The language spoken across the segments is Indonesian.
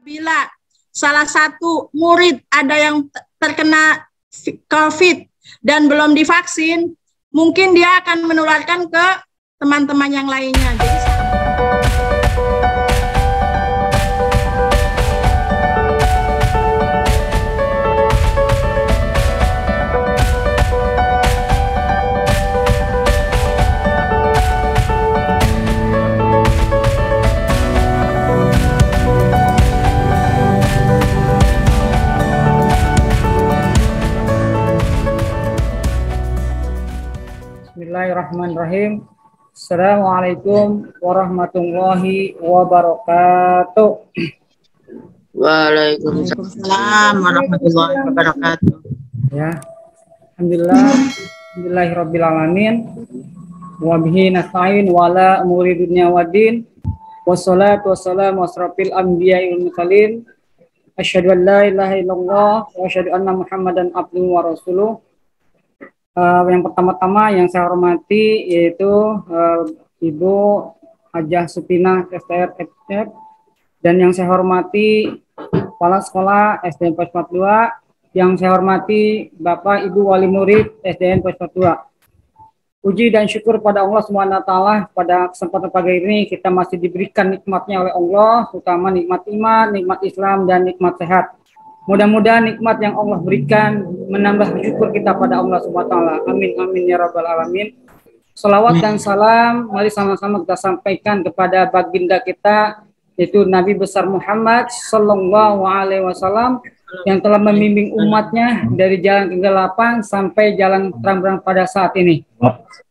Bila salah satu murid ada yang terkena COVID dan belum divaksin, mungkin dia akan menularkan ke teman-teman yang lainnya. Bismillahirrahmanirrahim. Assalamualaikum warahmatullahi wabarakatuh. Waalaikumsalam warahmatullahi wabarakatuh. Ya, alhamdulillahirabbil alamin. Wa bihi nasta'in wa ala umuri dunya waddin. Wassalatu wassalamu asrofil anbiya'i wal mursalin. Asyhadu an la ilaha illallah wa asyhadu anna Muhammadan abduhu wa rasuluh. Yang pertama-tama yang saya hormati yaitu Ibu Hajah Sutina STR FF, dan yang saya hormati Kepala Sekolah SDN Pos 42, yang saya hormati Bapak Ibu Wali Murid SDN Pos 42. Puji dan syukur pada Allah SWT, pada kesempatan pagi ini kita masih diberikan nikmatnya oleh Allah, terutama nikmat iman, nikmat Islam, dan nikmat sehat. Mudah-mudahan nikmat yang Allah berikan menambah syukur kita pada Allah SWT. Amin, amin, ya rabbal alamin. Salawat dan salam, mari sama-sama kita sampaikan kepada baginda kita, yaitu Nabi besar Muhammad Sallallahu Alaihi Wasallam, yang telah membimbing umatnya dari jalan kegelapan sampai jalan terang pada saat ini.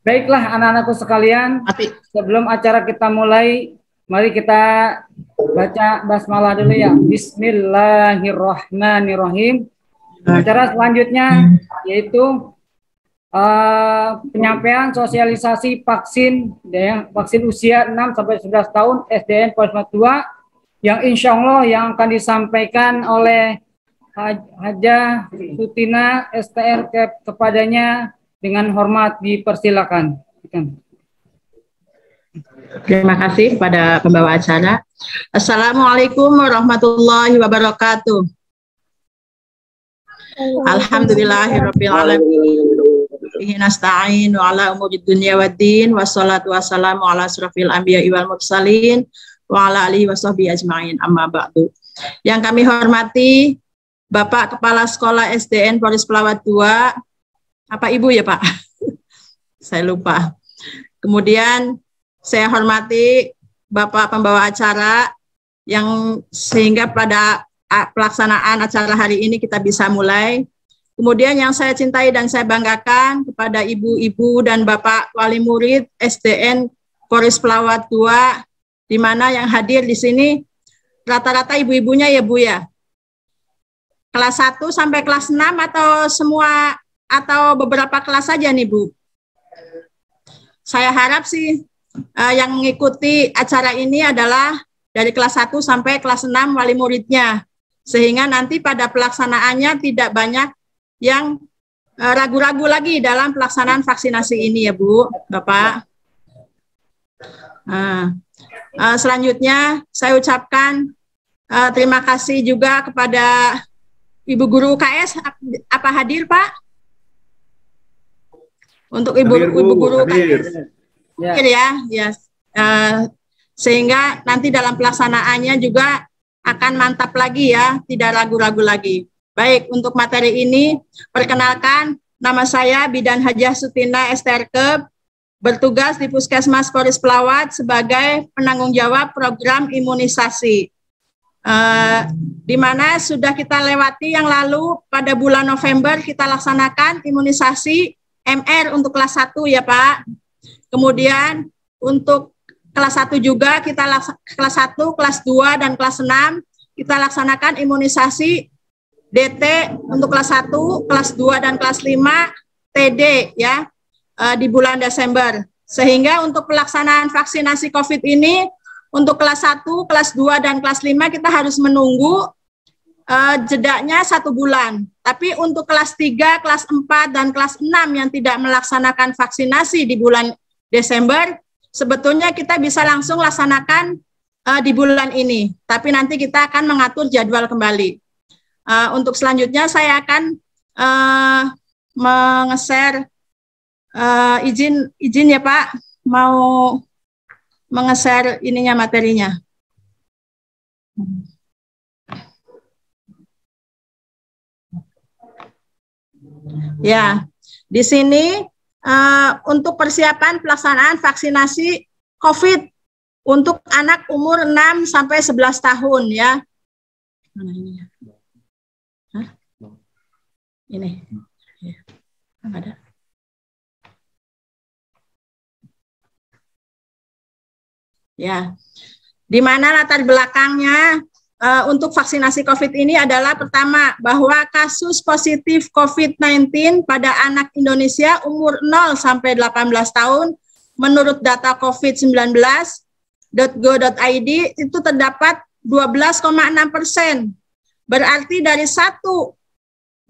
Baiklah anak-anakku sekalian, sebelum acara kita mulai, mari kita baca basmalah dulu ya. Bismillahirrahmanirrahim. Acara selanjutnya yaitu penyampaian sosialisasi vaksin usia 6 sampai 11 tahun SDN Pos 42, yang insya Allah yang akan disampaikan oleh Hajah Sutina STR kepadanya dengan hormat dipersilakan. Terima kasih kepada pembawa acara. Assalamualaikum warahmatullahi wabarakatuh. Alhamdulillahirabbil alamin. Bihi nasta'in wa ala umuri dunya waddin, wassalatu wassalamu ala asrofil anbiya'i wal mursalin wa ala alihi washabbihi ajma'in, amma ba'du. Yang kami hormati Bapak Kepala Sekolah SDN Polres Pelawat 2, apa Ibu ya Pak? Saya lupa. Kemudian saya hormati Bapak pembawa acara, yang sehingga pada pelaksanaan acara hari ini kita bisa mulai. Kemudian yang saya cintai dan saya banggakan kepada ibu-ibu dan Bapak Wali Murid SDN Polres Pelawat 2, di mana yang hadir di sini rata-rata ibu-ibunya ya Bu ya. Kelas 1 sampai kelas 6 atau semua atau beberapa kelas saja nih Bu? Saya harap sih yang mengikuti acara ini adalah dari kelas 1 sampai kelas 6 wali muridnya, sehingga nanti pada pelaksanaannya tidak banyak yang ragu-ragu lagi dalam pelaksanaan vaksinasi ini ya Bu, Bapak. Selanjutnya saya ucapkan terima kasih juga kepada Ibu Guru UKS. Apa hadir Pak? Untuk Ibu Guru UKS. Ya. Sehingga nanti dalam pelaksanaannya juga akan mantap lagi ya, tidak ragu-ragu lagi. Baik, untuk materi ini, perkenalkan, nama saya Bidan Hajah Sutina STRK, bertugas di Puskesmas Polres Pelawat sebagai penanggung jawab program imunisasi. Di mana sudah kita lewati yang lalu pada bulan November kita laksanakan imunisasi MR untuk kelas 1 ya Pak. Kemudian untuk kelas 1 juga kita kelas 1, kelas 2 dan kelas 6 kita laksanakan imunisasi DT untuk kelas 1, kelas 2 dan kelas 5 TD ya di bulan Desember. Sehingga untuk pelaksanaan vaksinasi COVID ini untuk kelas 1, kelas 2 dan kelas 5 kita harus menunggu jedanya 1 bulan. Tapi untuk kelas 3, kelas 4 dan kelas 6 yang tidak melaksanakan vaksinasi di bulan Desember, sebetulnya kita bisa langsung laksanakan di bulan ini, tapi nanti kita akan mengatur jadwal kembali. Untuk selanjutnya saya akan meng-share izin ya Pak, mau meng-share ininya materinya. Ya, di sini untuk persiapan pelaksanaan vaksinasi COVID untuk anak umur 6 sampai 11 tahun ya. Mana ini ya? Hah? Ini. Ya. Ada. Ya. Di mana latar belakangnya untuk vaksinasi COVID ini adalah pertama bahwa kasus positif COVID-19 pada anak Indonesia umur 0 sampai 18 tahun menurut data covid19.go.id itu terdapat 12,6%. Berarti dari 1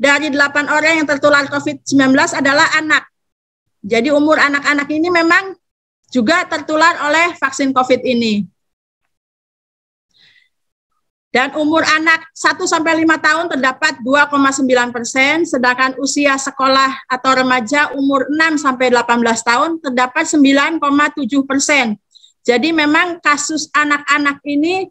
dari 8 orang yang tertular COVID-19 adalah anak. Jadi umur anak-anak ini memang juga tertular oleh vaksin COVID ini. Dan umur anak 1 sampai 5 tahun terdapat 2,9%, sedangkan usia sekolah atau remaja umur 6 sampai 18 tahun terdapat 9,7%. Jadi memang kasus anak-anak ini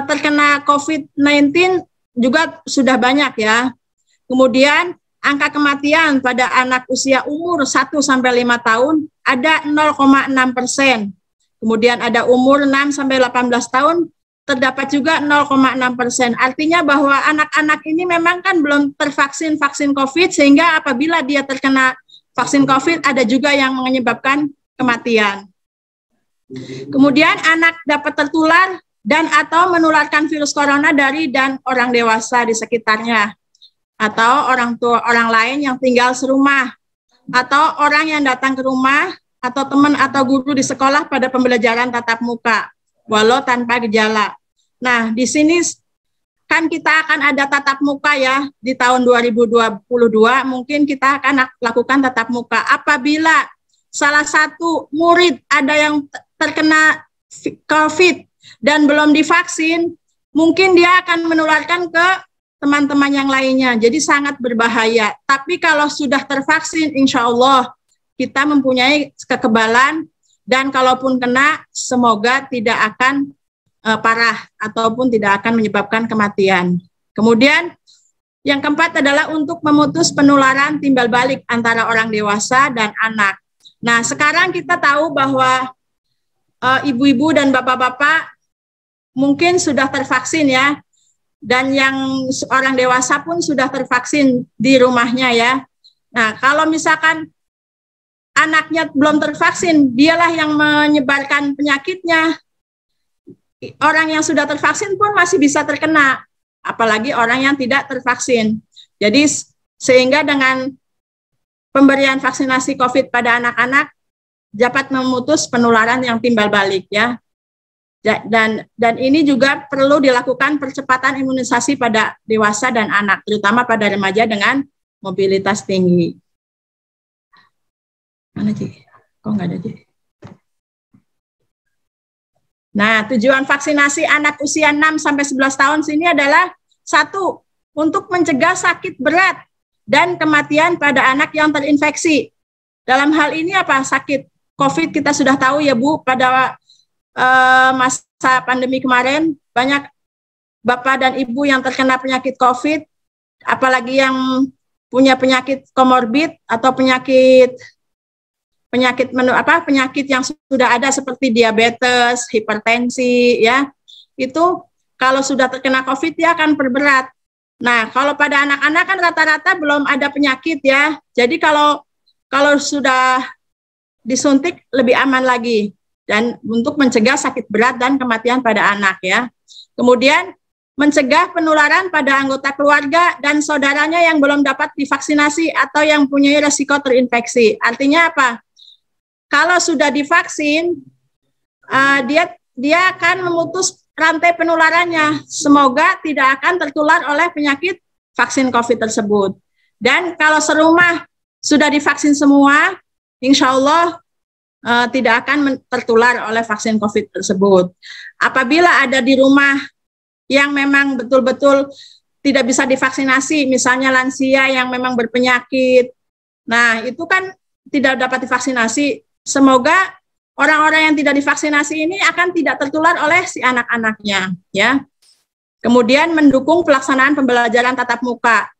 terkena COVID-19 juga sudah banyak ya. Kemudian angka kematian pada anak usia umur 1 sampai 5 tahun ada 0,6%. Kemudian ada umur 6 sampai 18 tahun terdapat juga 0,6%. Artinya bahwa anak-anak ini memang kan belum tervaksin vaksin COVID, sehingga apabila dia terkena vaksin COVID ada juga yang menyebabkan kematian. Kemudian anak dapat tertular dan atau menularkan virus corona dari dan orang dewasa di sekitarnya, atau orang lain yang tinggal serumah, atau orang yang datang ke rumah, atau teman atau guru di sekolah pada pembelajaran tatap muka, walau tanpa gejala. Nah, di sini kan kita akan ada tatap muka ya, di tahun 2022 mungkin kita akan lakukan tatap muka. Apabila salah satu murid ada yang terkena COVID dan belum divaksin, mungkin dia akan menularkan ke teman-teman yang lainnya, jadi sangat berbahaya. Tapi kalau sudah tervaksin, insya Allah kita mempunyai kekebalan, dan kalaupun kena, semoga tidak akan parah ataupun tidak akan menyebabkan kematian. Kemudian yang keempat adalah untuk memutus penularan timbal balik antara orang dewasa dan anak. Nah, sekarang kita tahu bahwa ibu-ibu dan bapak-bapak mungkin sudah tervaksin ya, dan yang orang dewasa pun sudah tervaksin di rumahnya ya. Nah, kalau misalkan anaknya belum tervaksin, dialah yang menyebarkan penyakitnya. Orang yang sudah tervaksin pun masih bisa terkena, apalagi orang yang tidak tervaksin. Jadi sehingga dengan pemberian vaksinasi COVID pada anak-anak dapat memutus penularan yang timbal balik ya. Dan ini juga perlu dilakukan percepatan imunisasi pada dewasa dan anak, terutama pada remaja dengan mobilitas tinggi. Mana Ci? Kok nggak ada Ci? Nah, tujuan vaksinasi anak usia 6 sampai 11 tahun sini adalah 1, untuk mencegah sakit berat dan kematian pada anak yang terinfeksi. Dalam hal ini apa? Sakit COVID kita sudah tahu ya Bu, pada masa pandemi kemarin banyak bapak dan ibu yang terkena penyakit COVID, apalagi yang punya penyakit komorbid atau penyakit yang sudah ada seperti diabetes, hipertensi ya. Itu kalau sudah terkena COVID dia akan perberat. Nah, kalau pada anak-anak kan rata-rata belum ada penyakit ya. Jadi kalau sudah disuntik lebih aman lagi, dan untuk mencegah sakit berat dan kematian pada anak ya. Kemudian mencegah penularan pada anggota keluarga dan saudaranya yang belum dapat divaksinasi atau yang punya resiko terinfeksi. Artinya apa? Kalau sudah divaksin, dia akan memutus rantai penularannya. Semoga tidak akan tertular oleh penyakit vaksin COVID tersebut. Dan kalau serumah sudah divaksin semua, insya Allah tidak akan tertular oleh vaksin COVID tersebut. Apabila ada di rumah yang memang betul-betul tidak bisa divaksinasi, misalnya lansia yang memang berpenyakit, nah itu kan tidak dapat divaksinasi. Semoga orang-orang yang tidak divaksinasi ini akan tidak tertular oleh si anak-anaknya, ya. Kemudian mendukung pelaksanaan pembelajaran tatap muka.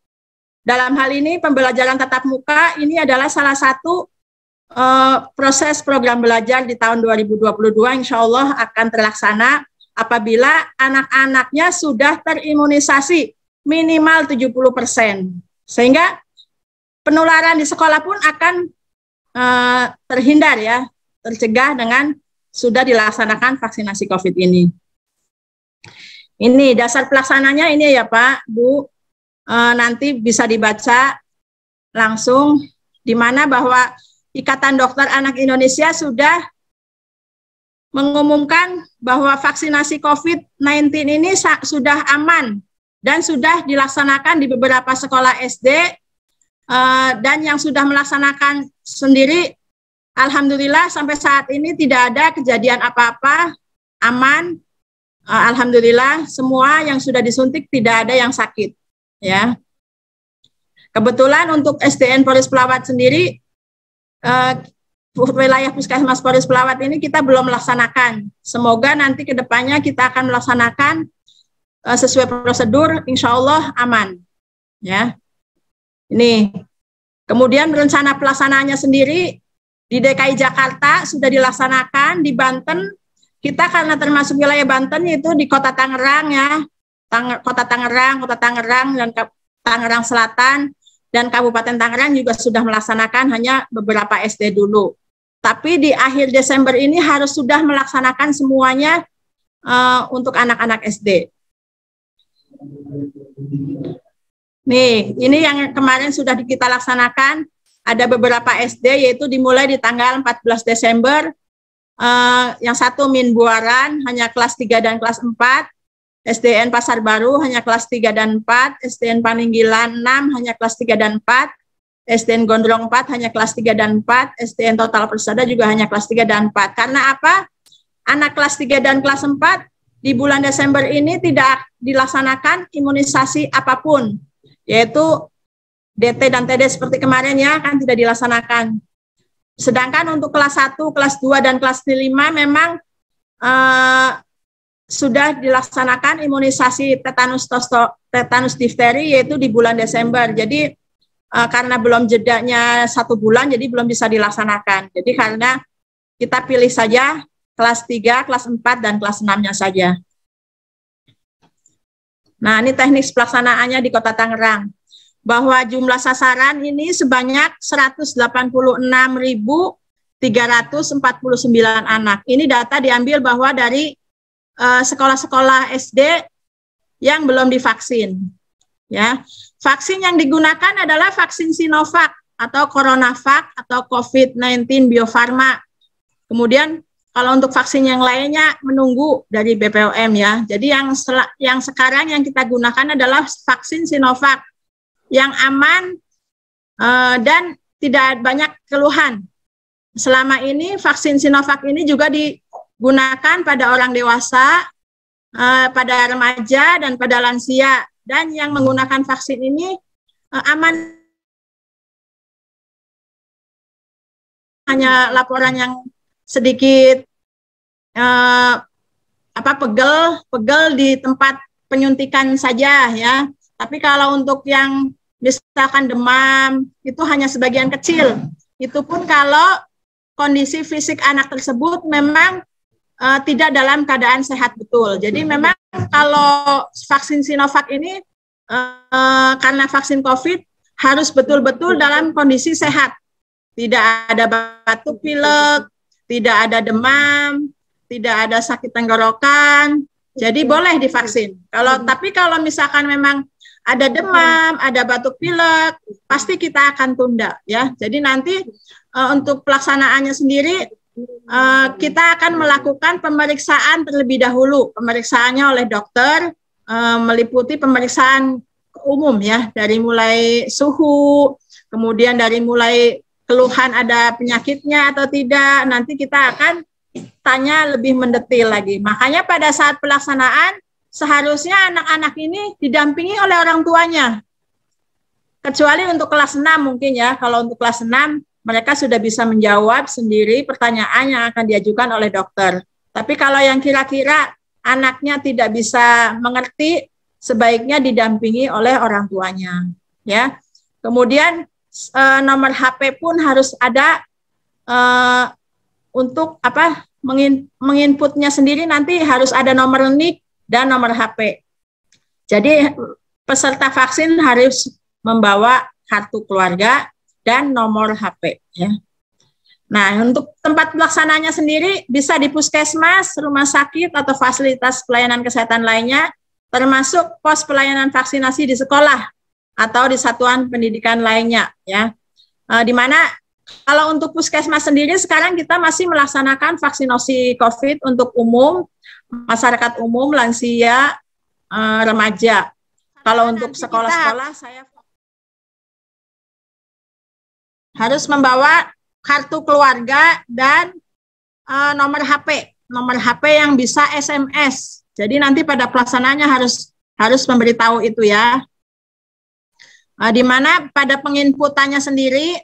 Dalam hal ini pembelajaran tatap muka ini adalah salah satu proses program belajar di tahun 2022 insya Allah akan terlaksana apabila anak-anaknya sudah terimunisasi minimal 70%. Sehingga penularan di sekolah pun akan terhindar ya, tercegah dengan sudah dilaksanakan vaksinasi COVID ini. Ini dasar pelaksananya ini ya Pak, Bu, nanti bisa dibaca langsung di mana bahwa Ikatan Dokter Anak Indonesia sudah mengumumkan bahwa vaksinasi COVID-19 ini sudah aman dan sudah dilaksanakan di beberapa sekolah SD dan yang sudah melaksanakan sendiri, alhamdulillah sampai saat ini tidak ada kejadian apa-apa, aman, alhamdulillah semua yang sudah disuntik tidak ada yang sakit, ya. Kebetulan untuk SDN Polres Pelawat sendiri, wilayah Puskesmas Polres Pelawat ini kita belum melaksanakan. Semoga nanti ke depannya kita akan melaksanakan sesuai prosedur, insya Allah aman. Ya, ini. Kemudian rencana pelaksanaannya sendiri di DKI Jakarta sudah dilaksanakan, di Banten kita karena termasuk wilayah Banten itu di Kota Tangerang ya, Kota Tangerang dan Tangerang Selatan. Dan Kabupaten Tangerang juga sudah melaksanakan hanya beberapa SD dulu. Tapi di akhir Desember ini harus sudah melaksanakan semuanya untuk anak-anak SD. Nih, ini yang kemarin sudah kita laksanakan. Ada beberapa SD yaitu dimulai di tanggal 14 Desember. Yang satu Min Buaran hanya kelas 3 dan kelas 4. SDN Pasar Baru hanya kelas 3 dan 4, SDN Paninggilan 6 hanya kelas 3 dan 4, SDN Gondrong 4 hanya kelas 3 dan 4, SDN Total Persada juga hanya kelas 3 dan 4. Karena apa? Anak kelas 3 dan kelas 4 di bulan Desember ini tidak dilaksanakan imunisasi apapun, yaitu DT dan TD seperti kemarin ya, kan tidak dilaksanakan. Sedangkan untuk kelas 1, kelas 2, dan kelas 5 memang sudah dilaksanakan imunisasi tetanus difteri yaitu di bulan Desember. Jadi karena belum jedanya 1 bulan, jadi belum bisa dilaksanakan. Jadi karena kita pilih saja kelas 3, kelas 4, dan kelas 6-nya saja. Nah, ini teknik pelaksanaannya di Kota Tangerang. Bahwa jumlah sasaran ini sebanyak 186.349 anak. Ini data diambil bahwa dari sekolah-sekolah SD yang belum divaksin. Ya, vaksin yang digunakan adalah vaksin Sinovac atau CoronaVac atau COVID-19 Bio Farma. Kemudian kalau untuk vaksin yang lainnya menunggu dari BPOM ya. Jadi yang sekarang yang kita gunakan adalah vaksin Sinovac yang aman dan tidak banyak keluhan. Selama ini vaksin Sinovac ini juga digunakan pada orang dewasa, pada remaja, dan pada lansia. Dan yang menggunakan vaksin ini aman. Hanya laporan yang sedikit pegel di tempat penyuntikan saja ya. Tapi kalau untuk yang misalkan demam itu hanya sebagian kecil. Itu pun kalau kondisi fisik anak tersebut memang tidak dalam keadaan sehat betul. Jadi memang kalau vaksin Sinovac ini karena vaksin COVID harus betul-betul dalam kondisi sehat. Tidak ada batuk pilek, tidak ada demam, tidak ada sakit tenggorokan. Jadi boleh divaksin. Tapi kalau misalkan memang ada demam, ada batuk pilek, pasti kita akan tunda ya. Jadi nanti untuk pelaksanaannya sendiri kita akan melakukan pemeriksaan terlebih dahulu. Pemeriksaannya oleh dokter meliputi pemeriksaan umum ya, dari mulai suhu, kemudian dari mulai keluhan ada penyakitnya atau tidak, nanti kita akan tanya lebih mendetil lagi. Makanya pada saat pelaksanaan seharusnya anak-anak ini didampingi oleh orang tuanya. Kecuali untuk kelas 6 mungkin ya, kalau untuk kelas 6 mereka sudah bisa menjawab sendiri pertanyaan yang akan diajukan oleh dokter. Tapi kalau yang kira-kira anaknya tidak bisa mengerti, sebaiknya didampingi oleh orang tuanya. Ya. Kemudian nomor HP pun harus ada untuk menginputnya sendiri, nanti harus ada nomor NIK dan nomor HP. Jadi peserta vaksin harus membawa kartu keluarga dan nomor HP. Ya. Nah, untuk tempat pelaksananya sendiri bisa di puskesmas, rumah sakit, atau fasilitas pelayanan kesehatan lainnya, termasuk pos pelayanan vaksinasi di sekolah atau di satuan pendidikan lainnya. Ya. Di mana kalau untuk puskesmas sendiri sekarang kita masih melaksanakan vaksinasi COVID untuk umum, masyarakat umum, lansia, remaja. Kalau untuk sekolah-sekolah saya harus membawa kartu keluarga dan nomor HP yang bisa SMS. Jadi nanti pada pelaksanaannya harus memberitahu itu ya. Di mana pada penginputannya sendiri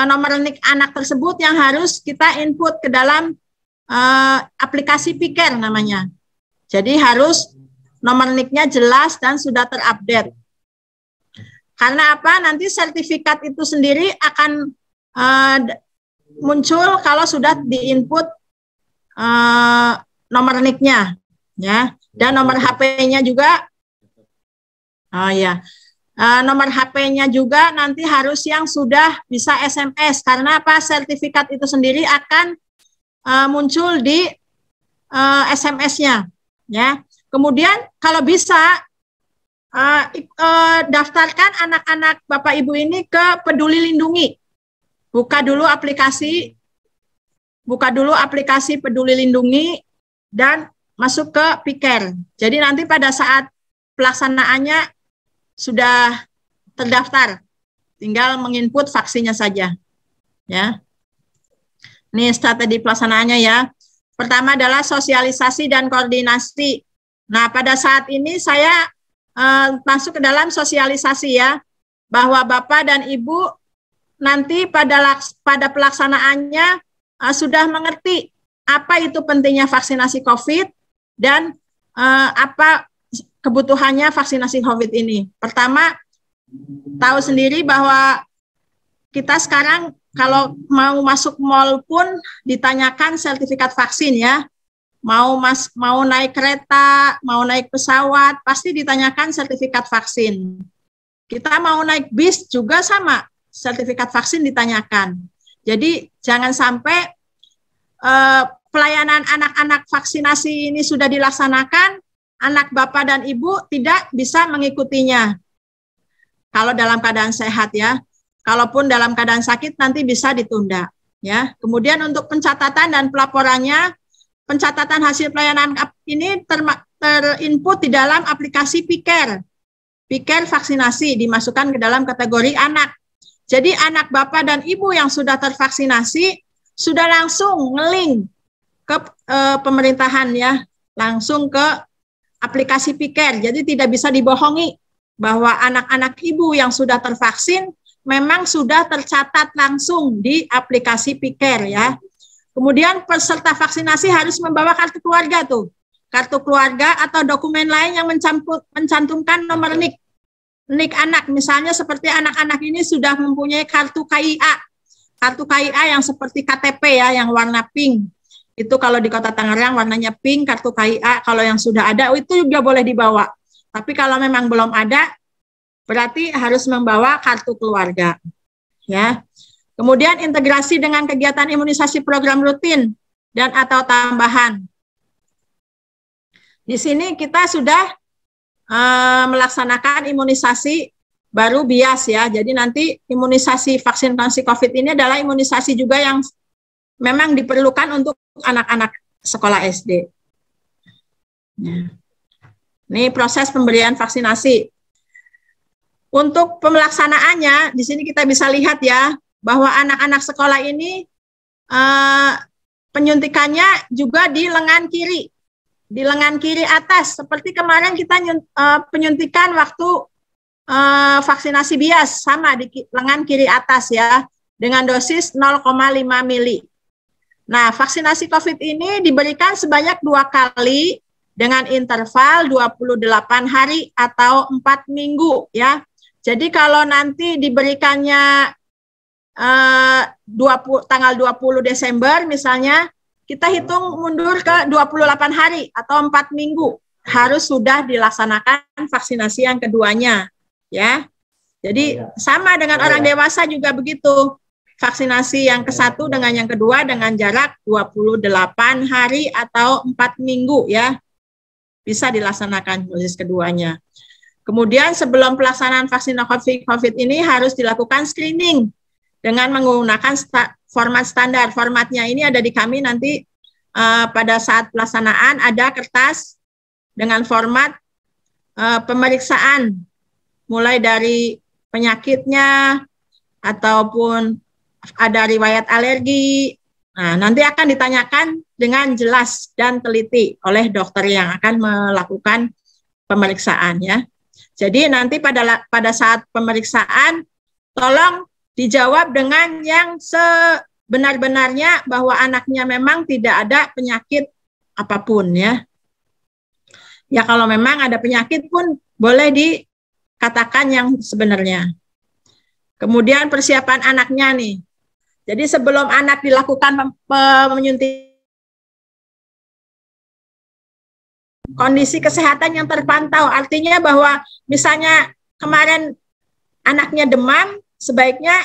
nomor NIK anak tersebut yang harus kita input ke dalam aplikasi Piker namanya. Jadi harus nomor NIK-nya jelas dan sudah terupdate. Karena apa? Nanti sertifikat itu sendiri akan muncul kalau sudah diinput nomor NIK-nya, ya, dan nomor HP-nya juga. Nomor HP-nya juga nanti harus yang sudah bisa SMS. Karena apa? Sertifikat itu sendiri akan muncul di SMS-nya, ya. Kemudian kalau bisa daftarkan anak-anak Bapak Ibu ini ke Peduli Lindungi. Buka dulu aplikasi Peduli Lindungi dan masuk ke Piker. Jadi nanti pada saat pelaksanaannya sudah terdaftar, tinggal menginput vaksinnya saja. Ya. Ini strategi pelaksanaannya ya. Pertama adalah sosialisasi dan koordinasi. Nah, pada saat ini saya masuk ke dalam sosialisasi ya, bahwa Bapak dan Ibu nanti pada pelaksanaannya sudah mengerti apa itu pentingnya vaksinasi COVID dan apa kebutuhannya vaksinasi COVID ini. Pertama, tahu sendiri bahwa kita sekarang kalau mau masuk mall pun ditanyakan sertifikat vaksin ya. Mau naik kereta, mau naik pesawat, pasti ditanyakan sertifikat vaksin. Kita mau naik bis juga sama, sertifikat vaksin ditanyakan. Jadi jangan sampai pelayanan anak-anak vaksinasi ini sudah dilaksanakan, anak Bapak dan Ibu tidak bisa mengikutinya. Kalau dalam keadaan sehat ya. Kalaupun dalam keadaan sakit nanti bisa ditunda. Ya. Kemudian untuk pencatatan dan pelaporannya, pencatatan hasil pelayanan ini terinput di dalam aplikasi Piker. Piker vaksinasi dimasukkan ke dalam kategori anak. Jadi anak Bapak dan Ibu yang sudah tervaksinasi sudah langsung nge-link ke pemerintahan ya, langsung ke aplikasi Piker. Jadi tidak bisa dibohongi bahwa anak-anak Ibu yang sudah tervaksin memang sudah tercatat langsung di aplikasi Piker ya. Kemudian peserta vaksinasi harus membawa kartu keluarga tuh. Kartu keluarga atau dokumen lain yang mencantumkan nomor NIK. NIK anak, misalnya seperti anak-anak ini sudah mempunyai kartu KIA. Kartu KIA yang seperti KTP ya, yang warna pink. Itu kalau di Kota Tangerang warnanya pink, kartu KIA. Kalau yang sudah ada, itu juga boleh dibawa. Tapi kalau memang belum ada, berarti harus membawa kartu keluarga. Ya. Kemudian integrasi dengan kegiatan imunisasi program rutin dan atau tambahan. Di sini kita sudah melaksanakan imunisasi baru bias ya. Jadi nanti imunisasi vaksinasi COVID ini adalah imunisasi juga yang memang diperlukan untuk anak-anak sekolah SD. Ini proses pemberian vaksinasi. Untuk pelaksanaannya, di sini kita bisa lihat ya, bahwa anak-anak sekolah ini penyuntikannya juga di lengan kiri. Di lengan kiri atas, seperti kemarin kita penyuntikan waktu vaksinasi bias, sama di lengan kiri atas ya, dengan dosis 0,5 mili. Nah, vaksinasi COVID ini diberikan sebanyak 2 kali dengan interval 28 hari atau 4 minggu ya. Jadi kalau nanti diberikannya tanggal 20 Desember misalnya, kita hitung mundur ke 28 hari atau 4 minggu harus sudah dilaksanakan vaksinasi yang keduanya ya. Jadi sama dengan orang dewasa juga begitu. Vaksinasi yang ke-1 dengan yang kedua dengan jarak 28 hari atau 4 minggu ya. Bisa dilaksanakan dosis keduanya. Kemudian sebelum pelaksanaan vaksinasi COVID ini harus dilakukan screening dengan menggunakan format standar. Formatnya ini ada di kami nanti pada saat pelaksanaan ada kertas dengan format pemeriksaan mulai dari penyakitnya ataupun ada riwayat alergi. Nah, nanti akan ditanyakan dengan jelas dan teliti oleh dokter yang akan melakukan pemeriksaan ya. Jadi nanti pada saat pemeriksaan tolong dijawab dengan yang sebenar-benarnya bahwa anaknya memang tidak ada penyakit apapun ya. Ya kalau memang ada penyakit pun boleh dikatakan yang sebenarnya. Kemudian persiapan anaknya nih. Jadi sebelum anak dilakukan penyuntikan, kondisi kesehatan yang terpantau, artinya bahwa misalnya kemarin anaknya demam, sebaiknya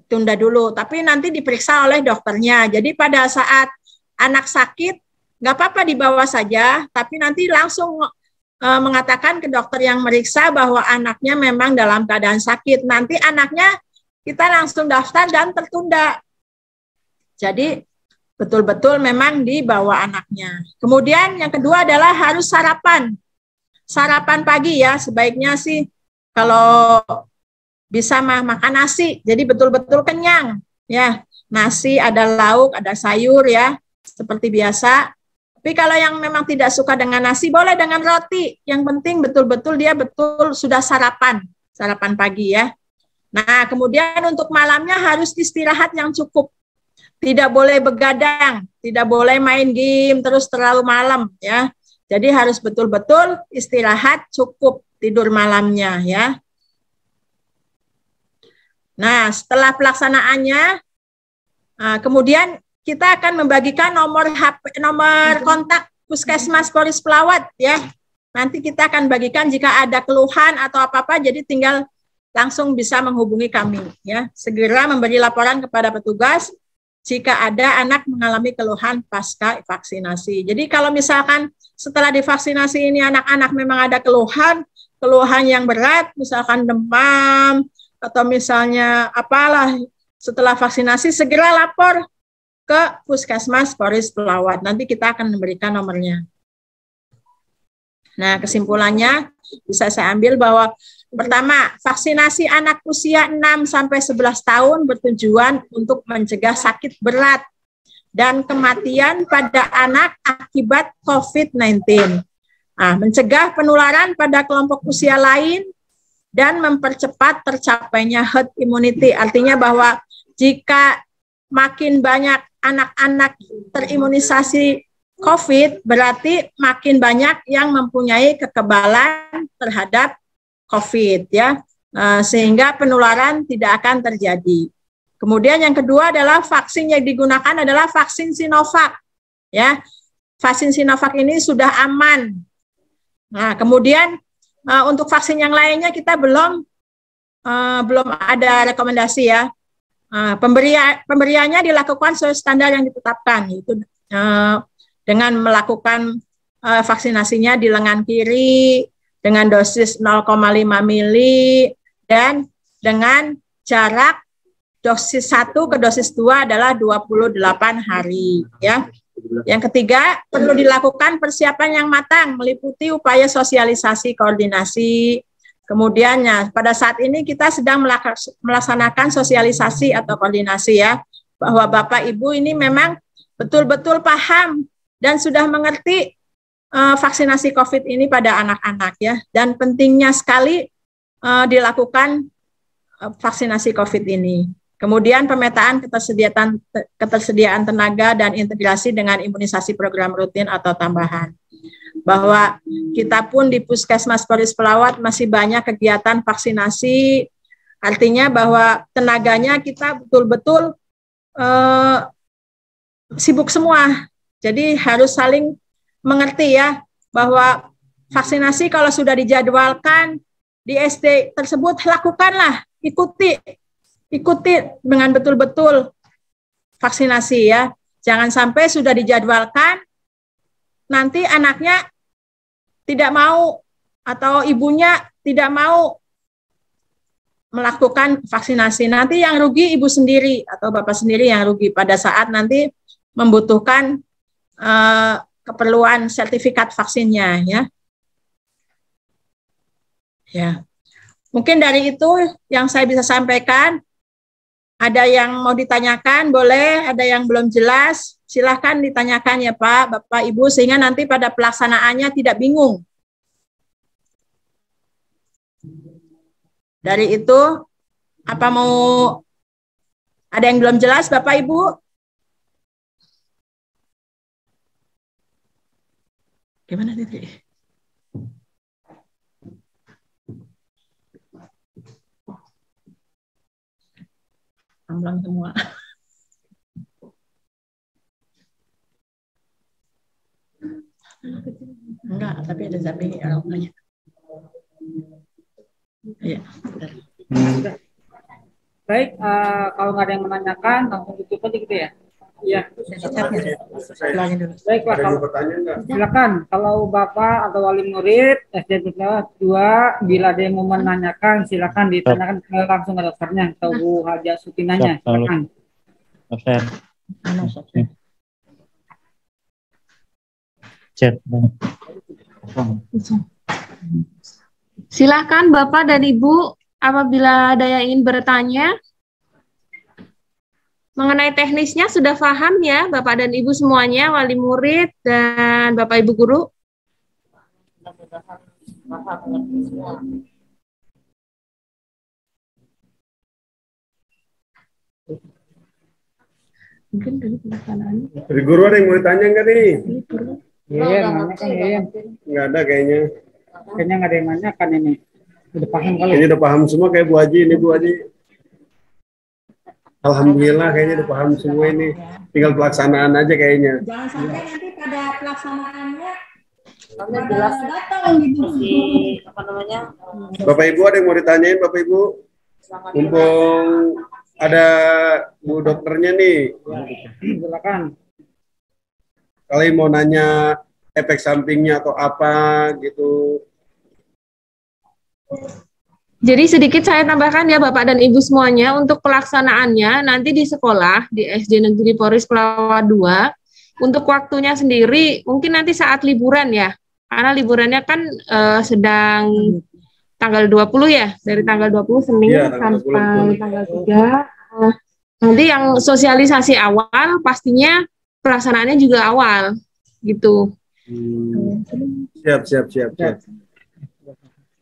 tunda dulu, tapi nanti diperiksa oleh dokternya. Jadi pada saat anak sakit, nggak apa-apa dibawa saja, tapi nanti langsung mengatakan ke dokter yang meriksa bahwa anaknya memang dalam keadaan sakit. Nanti anaknya kita langsung daftar dan tertunda. Jadi betul-betul memang dibawa anaknya. Kemudian yang kedua adalah harus sarapan. Sarapan pagi ya, sebaiknya sih kalau bisa makan nasi, jadi betul-betul kenyang ya. Nasi, ada lauk, ada sayur ya, seperti biasa. Tapi kalau yang memang tidak suka dengan nasi, boleh dengan roti. Yang penting betul-betul dia sudah sarapan pagi ya. Nah, kemudian untuk malamnya harus istirahat yang cukup. Tidak boleh begadang, tidak boleh main game terus terlalu malam ya. Jadi harus betul-betul istirahat cukup, tidur malamnya ya. Nah, setelah pelaksanaannya, kemudian kita akan membagikan nomor kontak Puskesmas Polres Pelawat ya. Nanti kita akan bagikan jika ada keluhan atau apa-apa, jadi tinggal langsung bisa menghubungi kami ya. Segera memberi laporan kepada petugas jika ada anak mengalami keluhan pasca vaksinasi. Jadi kalau misalkan setelah divaksinasi ini anak-anak memang ada keluhan yang berat, misalkan demam atau misalnya apalah, setelah vaksinasi segera lapor ke Puskesmas Polres Pelawat. Nanti kita akan memberikan nomornya. Nah, kesimpulannya bisa saya ambil bahwa pertama, vaksinasi anak usia 6-11 tahun bertujuan untuk mencegah sakit berat dan kematian pada anak akibat COVID-19. Nah, mencegah penularan pada kelompok usia lain dan mempercepat tercapainya herd immunity. Artinya bahwa jika makin banyak anak-anak terimunisasi COVID, berarti makin banyak yang mempunyai kekebalan terhadap COVID ya, sehingga penularan tidak akan terjadi. Kemudian yang kedua adalah vaksin yang digunakan adalah vaksin Sinovac ya. Vaksin Sinovac ini sudah aman. Nah, kemudian untuk vaksin yang lainnya kita belum ada rekomendasi ya. Pemberiannya dilakukan sesuai standar yang ditetapkan, yaitu dengan melakukan vaksinasinya di lengan kiri dengan dosis 0,5 mili dan dengan jarak dosis 1 ke dosis 2 adalah 28 hari ya. Yang ketiga, perlu dilakukan persiapan yang matang meliputi upaya sosialisasi, koordinasi, Kemudiannya pada saat ini kita sedang melaksanakan sosialisasi atau koordinasi ya, bahwa Bapak Ibu ini memang betul-betul paham dan sudah mengerti vaksinasi COVID ini pada anak-anak ya, dan pentingnya sekali dilakukan vaksinasi COVID ini. Kemudian pemetaan ketersediaan tenaga dan integrasi dengan imunisasi program rutin atau tambahan. Bahwa kita pun di Puskesmas Polis Pelawat masih banyak kegiatan vaksinasi, artinya bahwa tenaganya kita betul-betul sibuk semua. Jadi harus saling mengerti ya, bahwa vaksinasi kalau sudah dijadwalkan di SD tersebut, lakukanlah, ikuti dengan betul-betul vaksinasi ya. Jangan sampai sudah dijadwalkan, nanti anaknya tidak mau atau ibunya tidak mau melakukan vaksinasi. Nanti yang rugi ibu sendiri atau bapak sendiri yang rugi pada saat nanti membutuhkan keperluan sertifikat vaksinnya ya. Ya. Mungkin dari itu yang saya bisa sampaikan. Ada yang mau ditanyakan, boleh. Ada yang belum jelas, silahkan ditanyakan ya Pak, Bapak, Ibu, sehingga nanti pada pelaksanaannya tidak bingung. Dari itu, apa mau, ada yang belum jelas Bapak, Ibu? Gimana Titi? Amblang semua. Enggak, tapi ada Zabi banyak. Iya. Baik, kalau nggak ada yang menanyakan, langsung tutup aja gitu ya. Iya. Baiklah, kalau silakan. Kalau Bapak atau wali murid SD 2, bila ada yang mau menanyakan, silakan ditanyakan langsung ke dokternya atau Bu Haja Sutinanya. Silakan. Dokter. Silakan Bapak dan Ibu, apabila ada yang ingin bertanya mengenai teknisnya, sudah paham ya Bapak dan Ibu semuanya, wali murid dan Bapak Ibu guru? Mungkin dari pelaksanaannya. Dari guru ada yang mau ditanya nggak nih? Iya, nanya kan iya. Nggak ada kayaknya. Kayaknya nggak ada yang nanya kan ini. Udah paham kali. Kayaknya udah paham semua kayak Bu Haji, ini Bu Haji. Alhamdulillah kayaknya udah paham semua ini. Tinggal pelaksanaan aja kayaknya. Jangan sampai nanti pada pelaksanaannya jelas datang gitu. Apa namanya? Bapak Ibu ada yang mau ditanyain Bapak Ibu? Mumpung ada Bu dokternya nih. Silakan. Kali mau nanya efek sampingnya atau apa gitu. Jadi sedikit saya tambahkan ya Bapak dan Ibu semuanya, untuk pelaksanaannya nanti di sekolah, di SD Negeri Polis Pelawat 2, untuk waktunya sendiri mungkin nanti saat liburan ya, karena liburannya kan sedang tanggal 20 ya, dari tanggal 20 Senin Ya, sampai tanggal 3. Nanti yang sosialisasi awal pastinya pelaksanaannya juga awal gitu. Siap.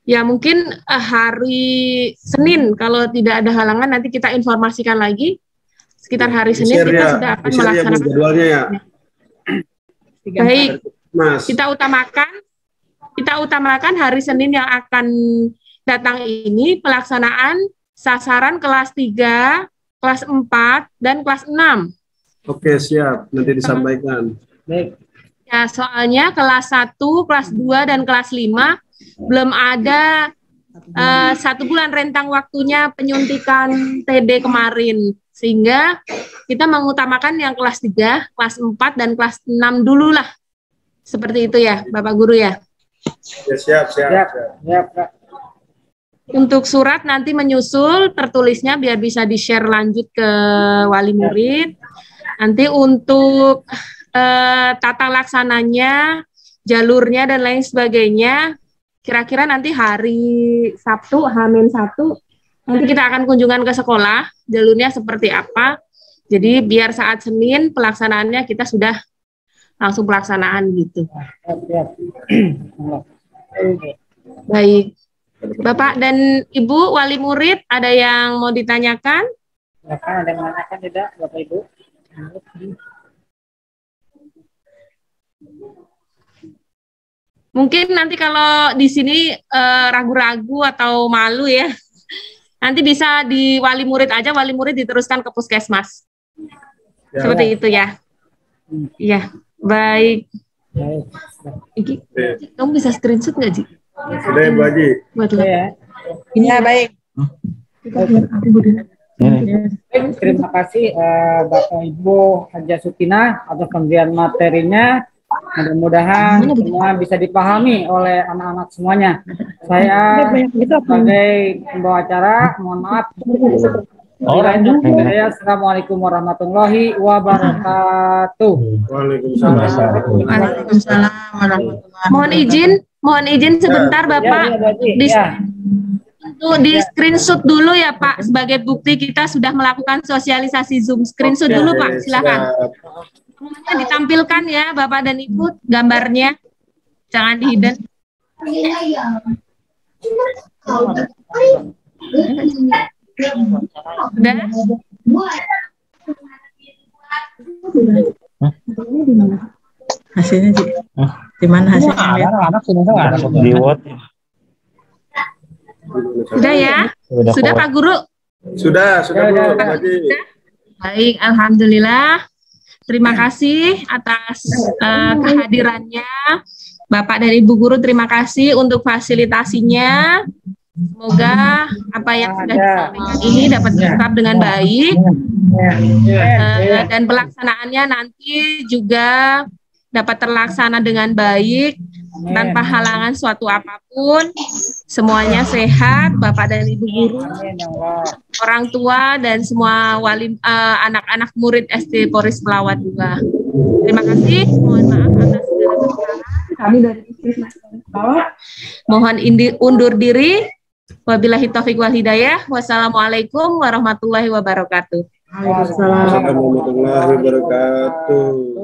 Ya mungkin hari Senin kalau tidak ada halangan nanti kita informasikan lagi sekitar hari Senin kita sudah akan melaksanakan jadwalnya ya. Baik, Mas. kita utamakan hari Senin yang akan datang ini pelaksanaan sasaran kelas 3, kelas 4 dan kelas 6. Oke, siap. Nanti disampaikan. Baik. Ya, soalnya kelas 1, kelas 2 dan kelas 5 belum ada 1 bulan rentang waktunya penyuntikan TD kemarin, sehingga kita mengutamakan yang kelas 3, kelas 4 dan kelas 6 dulu lah. Seperti itu ya, Bapak Guru ya. Ya, siap. Untuk surat nanti menyusul tertulisnya biar bisa di-share lanjut ke wali murid. Nanti untuk tata laksananya, jalurnya dan lain sebagainya, kira-kira nanti hari Sabtu, H-1, nanti kita akan kunjungan ke sekolah, jalurnya seperti apa. Jadi biar saat Senin pelaksanaannya kita sudah langsung pelaksanaan gitu. Baik. Bapak dan Ibu wali murid, ada yang mau ditanyakan? Silakan, ada yang menanyakan tidak, Bapak Ibu? Mungkin nanti kalau di sini ragu-ragu atau malu ya, nanti bisa di wali murid aja, wali murid diteruskan ke puskesmas. Ya. Seperti itu ya. Iya, baik. Iki, kamu bisa screenshot nggak, Ji? Sudah ya, Bu Haji. Buat Ya. Ini ya baik. Terima kasih Bapak Ibu Haja Sutina atas pemberian materinya. Mudah-mudahan semua bisa dipahami oleh anak-anak semuanya. Saya sebagai pembawa acara, mohon maaf. Assalamualaikum warahmatullahi wabarakatuh. Waalaikumsalam. Waalaikumsalam warahmatullahi Mohon izin sebentar Bapak. Di screenshot dulu ya Pak, sebagai bukti kita sudah melakukan sosialisasi Zoom. Screenshot dulu Pak, silakan. Semuanya ditampilkan ya Bapak dan Ibu, gambarnya. Jangan di-hidden. Udah? Hasilnya di mana hasilnya? Di Word. Sudah ya? Sudah Pak Guru? Sudah Bu Haji. Baik, alhamdulillah. Terima kasih atas kehadirannya. Bapak dan Ibu guru, terima kasih untuk fasilitasinya. Semoga apa yang sudah disampaikan ini dapat diungkap dengan baik. Dan pelaksanaannya nanti juga dapat terlaksana dengan baik, tanpa halangan suatu apapun. Semuanya sehat, Bapak dan Ibu guru, orang tua, dan semua wali anak-anak murid SD Polres Pelawat juga. Terima kasih. Mohon maaf atas segala kesalahan. Kami dari Pelawat mohon undur diri. Wabillahi taufiq wal hidayah. Wassalamualaikum warahmatullahi wabarakatuh. Waalaikumsalam. Warahmatullahi wabarakatuh.